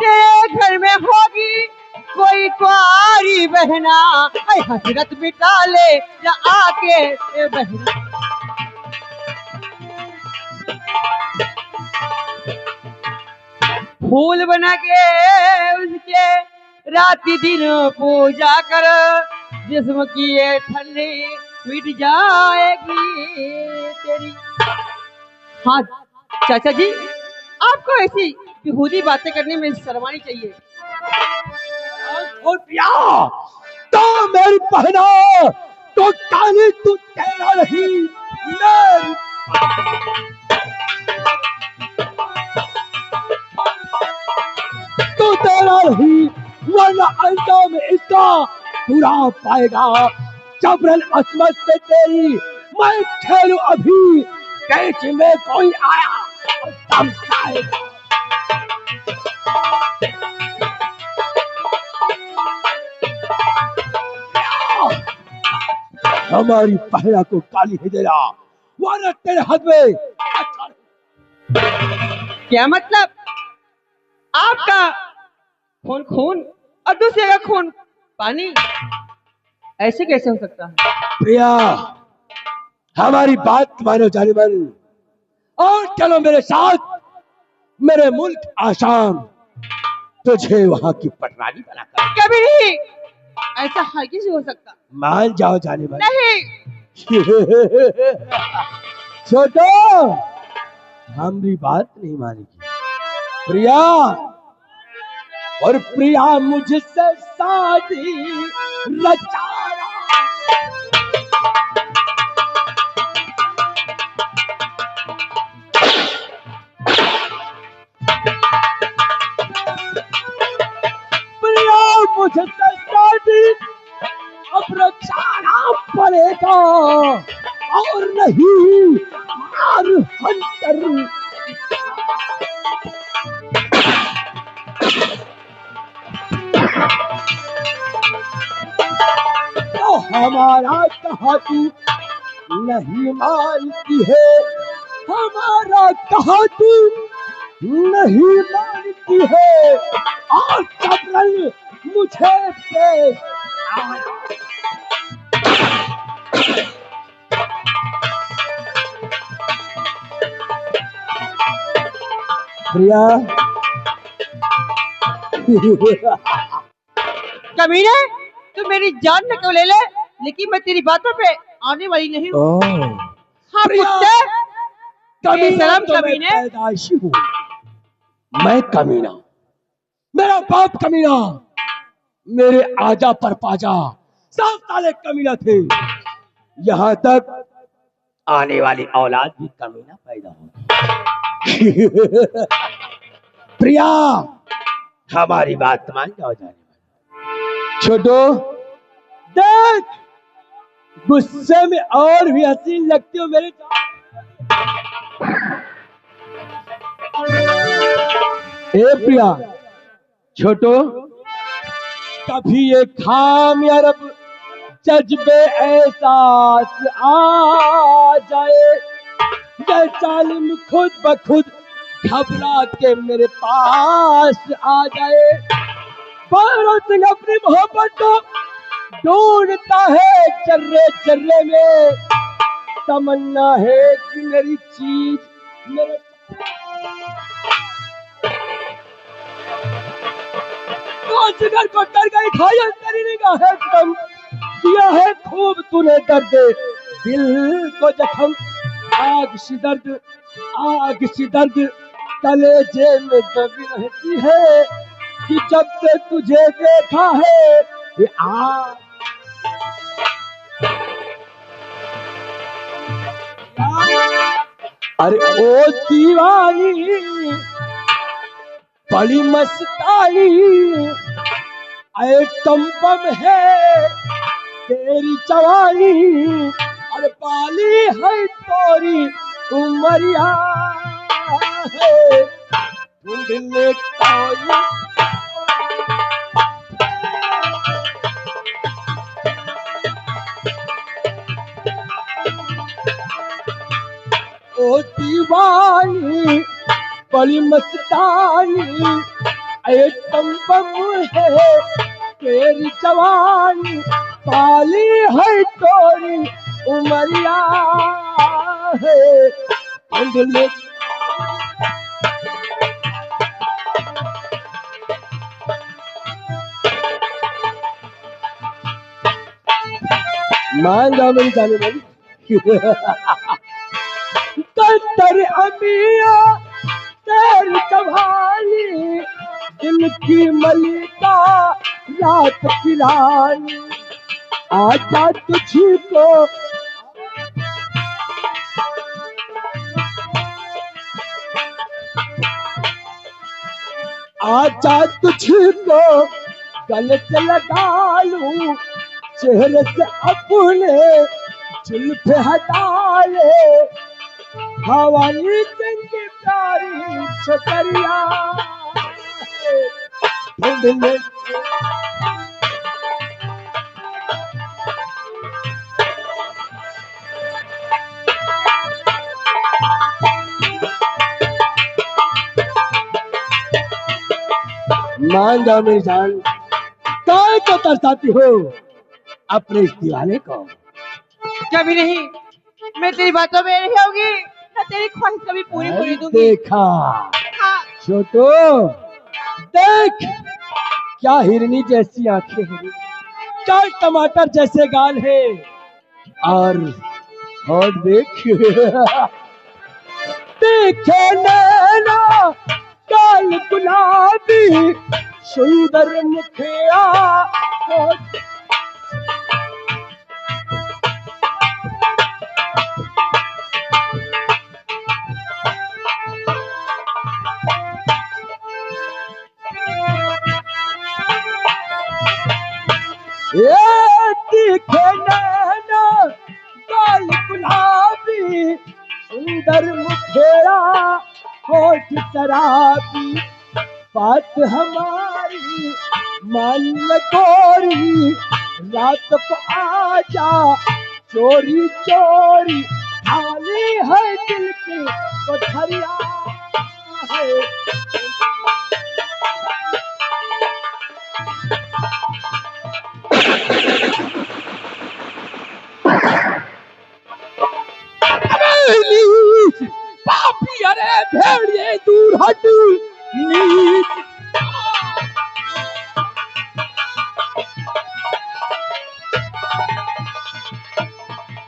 तेरे घर में होगी कोई कुआरी बहना अरे हसरत मिटा ले या आके ये बहना फूल बना के उसके राति दिन पूजा कर जिस्म की ये ठंडी मिट जाएगी तेरी। हाँ चाचा जी आपको ऐसी बेहूदी बातें करने में शर्म आनी चाहिए। और प्रिया तो मेरी बहना तो काली तू तेरा नहीं मेरी तू तेरा नहीं वरना अंजाम इसका बुरा पाएगा। जबरन असमत से तेरी मैं खेलू अभी कैच में कोई आया और धमकाएगा। हमारी पहला को काली है तेरा वरना तेरे हाथ में क्या मतलब आपका खून खून और दूसरे का खून पानी ऐसे कैसे हो सकता है? प्रिया हमारी बात मानो जाने मन और चलो मेरे साथ मेरे मुल्क आसाम तुझे वहां की पटरानी बनाकर कभी नहीं ऐसा हरगिज़ हो सकता। मान जाओ जाने मन नहीं छोटो हमारी बात नहीं मानेगी प्रिया और प्रिया मुझसे शादी रचाया प्रिया मुझसे शादी अब रचाना पड़ेगा और नहीं मार हंटर तो हमारा कहा तू नहीं मानती है हमारा कहा तू नहीं मानती है और जबरन मुझे पेश आया। प्रिया कमीने तू मेरी जान न क्यों ले ले लेकिन मैं तेरी बातों पे आने वाली नहीं हूँ। हाँ कुत्ते कमीना बेशरम तो मैं कमीने पैदाइशी हूँ मैं कमीना मेरा बाप कमीना मेरे आजा पर पाजा सब साले कमीना थे यहाँ तक आने वाली औलाद भी कमीना पैदा होगी। प्रिया हमारी बात मान जाओ जाने छोटो देख गुस्से में और भी हसीन लगती हो मेरे ए प्रिया छोटो कभी ये खाम या रब जज्बे एहसास आ जाए जय जालिम खुद ब खुद घबरा के मेरे पास आ जाए बारों सिंह अपनी मोहब्बत को ढूंढता है चर्रे चर्रे में तमन्ना है कि मेरी चीज मेरे तो जिगर को डर गई घायल तेरी निगाहें कम दिया है खूब तूने दर्द दिल को जख्म आग सी दर्द कलेजे में दबी रहती है कि जब से तुझे देखा है ये आग अरे ओ दीवानी बड़ी मस्तानी आइटम बम है तेरी जवानी अरे पाली है तोरी उमरिया है ढूंढने कोई ओ दीवानी बड़ी मस्तानी आइटम बम है तेरी जवानी पाली है तोरी उमरिया है ढूंढने मांगा मेरी जाने वाली कत्तर अमिया तेरी कवाली दिल की मलिका रात की रानी आजा तुझको आजा तुझको गले से लगा लूं चेहरे से अपने जुल्फ हटा ले हवाली चंगी प्यारी छोकरिया ढूंढने मान जाओ मेरी जान काय को तरसाती हो अपने इस दीवाने को कभी नहीं मैं तेरी बातों में नहीं होगी मैं तेरी ख्वाहिश कभी पूरी पूरी दूंगी देखा हाँ छोटो देख क्या हिरनी जैसी आंखें हैं क्या टमाटर जैसे गाल है और देख देखे नैना काल गुलाबी सुंदर मुखिया दिखे नैना काल गुलाबी सुंदर मुखिया होठ शराबी बात हमारी मान ले गोरी रात को आजा चोरी चोरी खाली है दिल की कोठरिया है पापी अरे भेड़िए दूर हट नीच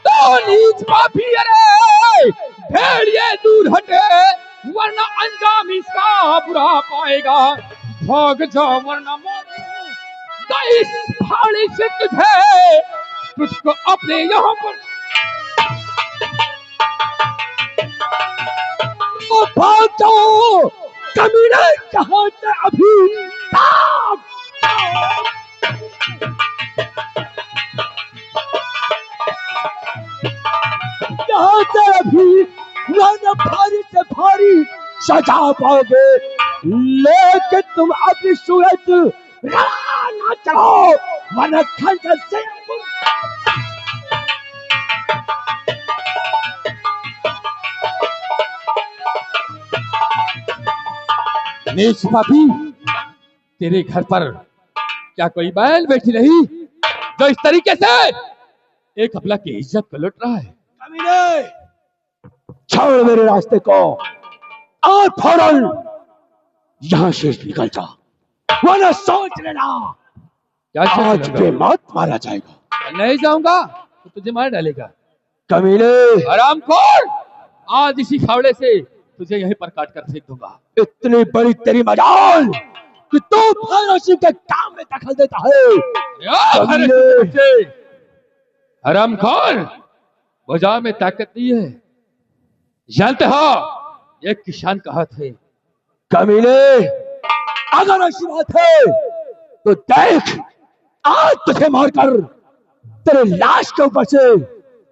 तो नीच पापी अरे भेड़िए दूर हटे वरना अंजाम इसका बुरा पाएगा भाग जा वरना तो इस पहाड़ी से तुझको अपने यहाँ पर भाग जाओ कमीने कहाँ से अभी कहाँ से अभी ना भारी से भारी सजा पाओगे लेकिन तुम अपनी सूरत ना चढ़ो वरना खंजर से नीच पापी तेरे घर पर क्या कोई बैल बैठी नहीं जो इस तरीके से एक अबला की इज्जत को लुट रहा है कमीने, छोड़ मेरे रास्ते को और फौरन यहाँ से निकल जा, वरना सोच लेना क्या आज सोच पे मत मारा जाएगा। नहीं जाऊंगा तो तुझे मार डालेगा। कमीने, हरामखोर, आज इसी फावड़े से तुझे यहीं पर काट कर फेंक दूंगा। इतनी बड़ी तेरी मजाल कि तू फारसी के काम में दखल देता है। कमीने, हरामखोर, भुजा में ताकत नहीं है, जानते हो एक किसान कहा थे। कमीने, अगर ऐसी बात है तो देख, आज तुझे मारकर तेरे लाश के ऊपर से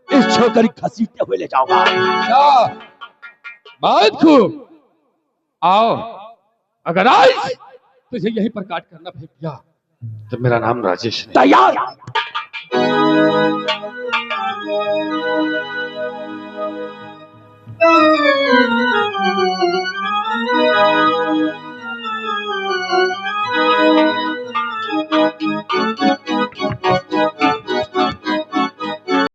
इस छोकरी घसीटते हुए ले जाऊंगा। अच्छा, बहुत खूब, आओ। अगर आज तुझे यहीं पर काट करना फेंक दिया तो मेरा नाम राजेश नहीं। तैयार।